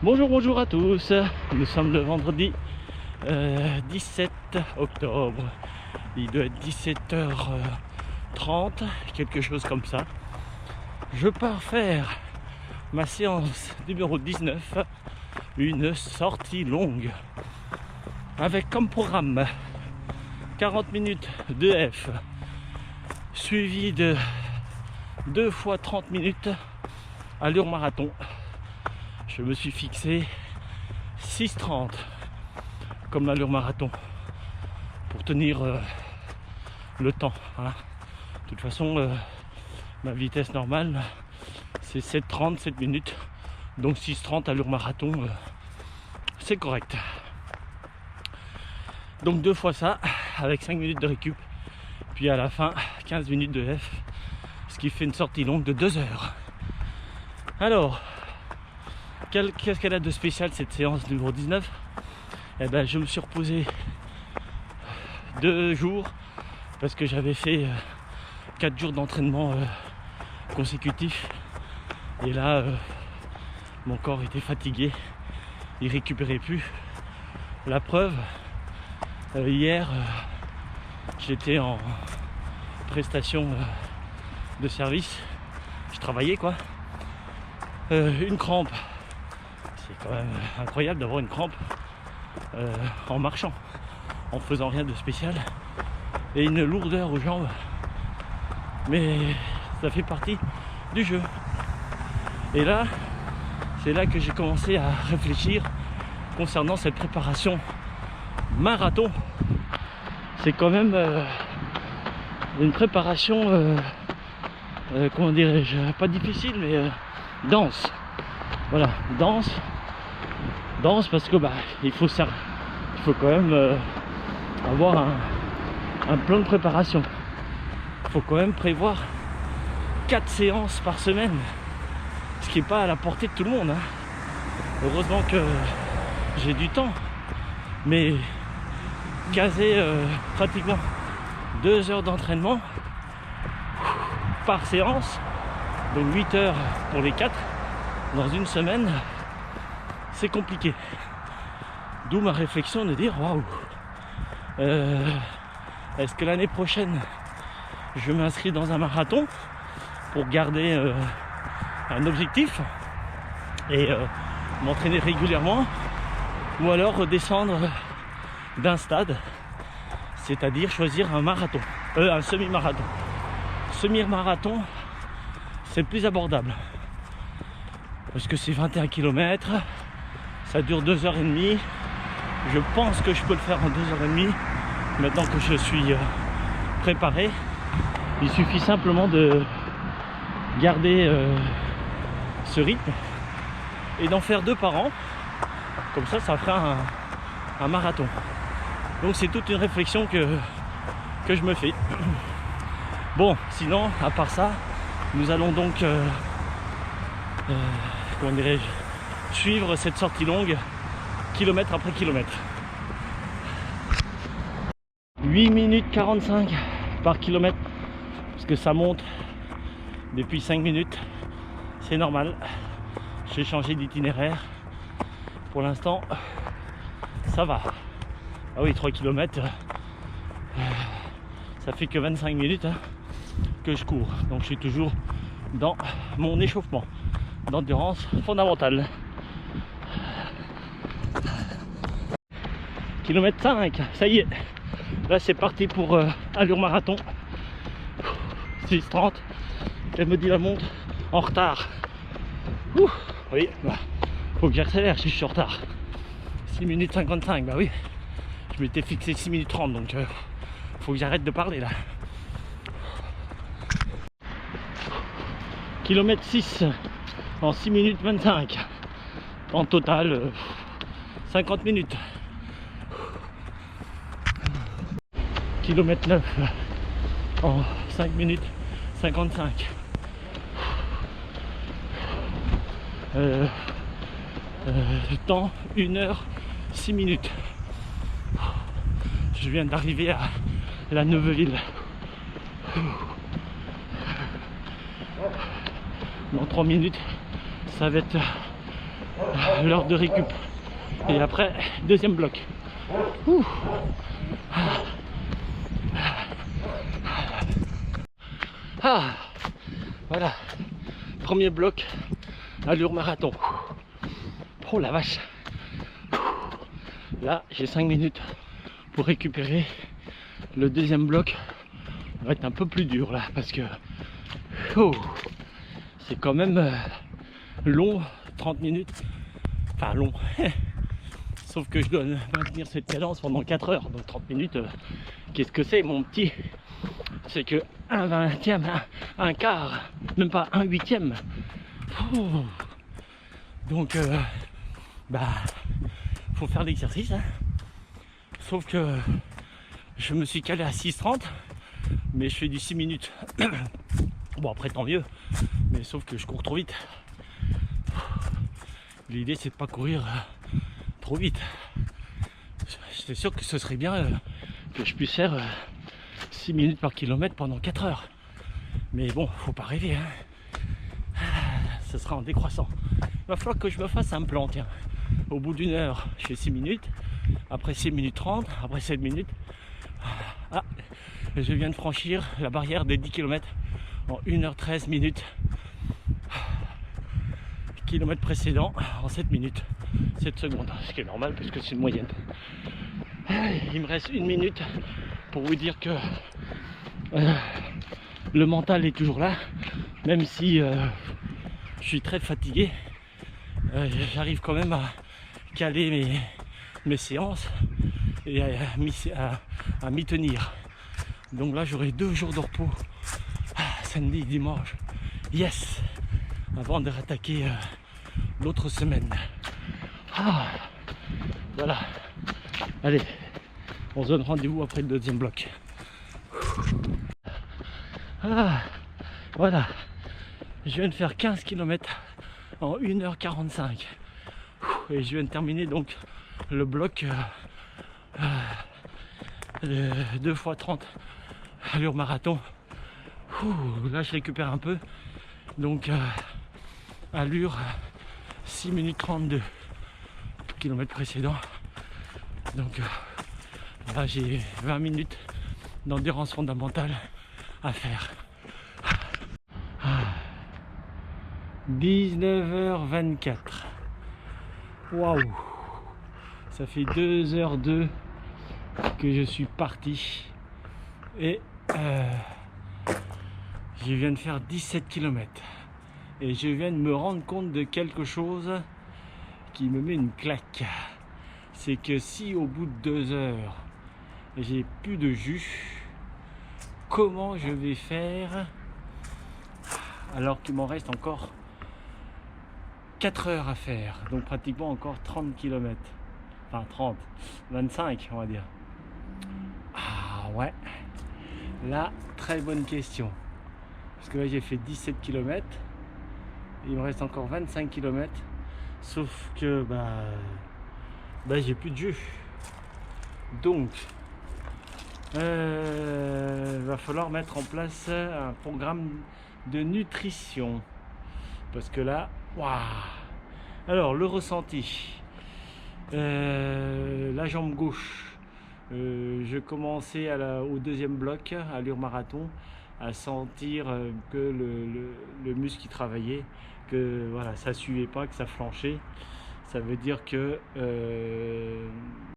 Bonjour à tous, nous sommes le vendredi 17 octobre, il doit être 17h30, quelque chose comme ça. Je pars faire ma séance numéro 19, une sortie longue, avec comme programme 40 minutes de F, suivi de 2 fois 30 minutes allure marathon. Je me suis fixé 6,30 comme l'allure marathon pour tenir le temps, hein. De toute façon, ma vitesse normale c'est 7,30, 7 minutes, donc 6,30 allure marathon, c'est correct. Donc 2 fois ça avec 5 minutes de récup, puis à la fin 15 minutes de F, ce qui fait une sortie longue de 2 heures. Alors, qu'est-ce qu'elle a de spécial cette séance numéro 19? Eh ben, je me suis reposé 2 jours parce que j'avais fait 4 jours d'entraînement consécutifs, et là mon corps était fatigué, il récupérait plus. La preuve, hier j'étais en prestation de service, je travaillais quoi, une crampe. C'est quand même incroyable d'avoir une crampe en marchant, en faisant rien de spécial, et une lourdeur aux jambes, mais ça fait partie du jeu. Et là, c'est là que j'ai commencé à réfléchir concernant cette préparation marathon. C'est quand même une préparation, comment dirais-je, pas difficile, mais dense. Voilà, dense parce que il faut quand même avoir un plan de préparation. Il faut quand même prévoir 4 séances par semaine, ce qui n'est pas à la portée de tout le monde, hein. Heureusement que j'ai du temps, mais caser pratiquement 2 heures d'entraînement par séance, donc 8 heures pour les 4 dans une semaine, c'est compliqué. D'où ma réflexion de dire waouh, est-ce que l'année prochaine je m'inscris dans un marathon pour garder un objectif et m'entraîner régulièrement, ou alors redescendre d'un stade, c'est-à-dire choisir un marathon, un semi-marathon. Semi-marathon, c'est plus abordable parce que c'est 21 km, ça dure 2h30. Je pense que je peux le faire en 2h30 maintenant que je suis préparé. Il suffit simplement de garder ce rythme et d'en faire 2 par an, comme ça fera un marathon. Donc c'est toute une réflexion que je me fais. Bon, sinon à part ça, nous allons donc comment dirais-je, suivre cette sortie longue kilomètre après kilomètre. 8 minutes 45 par kilomètre, parce que ça monte depuis 5 minutes, c'est normal. J'ai changé d'itinéraire. Pour l'instant, ça va. Ah oui, 3 km, ça fait que 25 minutes que je cours. Donc je suis toujours dans mon échauffement d'endurance fondamentale. Kilomètre 5, ça y est. Là c'est parti pour allure marathon. 6,30. Elle me dit la montre en retard. Oui, faut que j'accélère si je suis en retard. 6 minutes 55, bah oui. Je m'étais fixé 6 minutes 30, donc faut que j'arrête de parler là. Kilomètre 6 en 6 minutes 25. En total 50 minutes. Kilomètre 9 en 5 minutes 55. Temps 1 heure 6 minutes. Je viens d'arriver à la Neuveville. Dans 3 minutes, ça va être l'heure de récup. Et après, deuxième bloc. Ouh. Ah, voilà, premier bloc, allure marathon. Oh la vache. Là, j'ai 5 minutes pour récupérer. Le deuxième bloc va être un peu plus dur là, parce que c'est quand même long, 30 minutes. Enfin long. Sauf que je dois maintenir cette cadence pendant 4 heures. Donc 30 minutes, qu'est-ce que c'est mon petit? C'est que un vingtième, un quart, même pas un huitième. Donc faut faire l'exercice, hein. Sauf que je me suis calé à 6h30, mais je fais du 6 minutes. Bon après tant mieux, mais sauf que je cours trop vite. L'idée c'est de pas courir trop vite. C'est sûr que ce serait bien que je puisse faire 6 minutes par kilomètre pendant 4 heures. Mais bon, faut pas rêver, hein. Ce sera en décroissant. Il va falloir que je me fasse un plan, tiens. Au bout d'une heure, je fais 6 minutes. Après 6 minutes 30, après 7 minutes. Ah, je viens de franchir la barrière des 10 km en 1h13 minutes. Kilomètre précédent en 7 minutes, 7 secondes, ce qui est normal puisque c'est une moyenne. Il me reste 1 minute pour vous dire que le mental est toujours là, même si je suis très fatigué. J'arrive quand même à caler mes séances et à m'y tenir. Donc là j'aurai 2 jours de repos, samedi et dimanche, yes, avant de rattaquer l'autre semaine. Voilà, allez, on se donne rendez-vous après le deuxième bloc. Voilà, je viens de faire 15 km en 1h45 et je viens de terminer donc le bloc 2 x 30 allure marathon. Là je récupère un peu, donc allure 6 minutes 32 kilomètre précédent. Donc là j'ai 20 minutes d'endurance fondamentale à faire. 19h24. Waouh, ça fait 2h02 que je suis parti et je viens de faire 17 km et je viens de me rendre compte de quelque chose qui me met une claque. C'est que si au bout de 2 heures j'ai plus de jus, comment je vais faire alors qu'il m'en reste encore 4 heures à faire, donc pratiquement encore 30 km, enfin 30, 25 on va dire. Ah ouais, là très bonne question, parce que là j'ai fait 17 km, il me reste encore 25 km, sauf que j'ai plus de jus, donc va falloir mettre en place un programme de nutrition, parce que là, waouh. Alors le ressenti, la jambe gauche, je commençais au deuxième bloc, allure marathon, à sentir que le muscle qui travaillait, que voilà, ça suivait pas, que ça flanchait. Ça veut dire que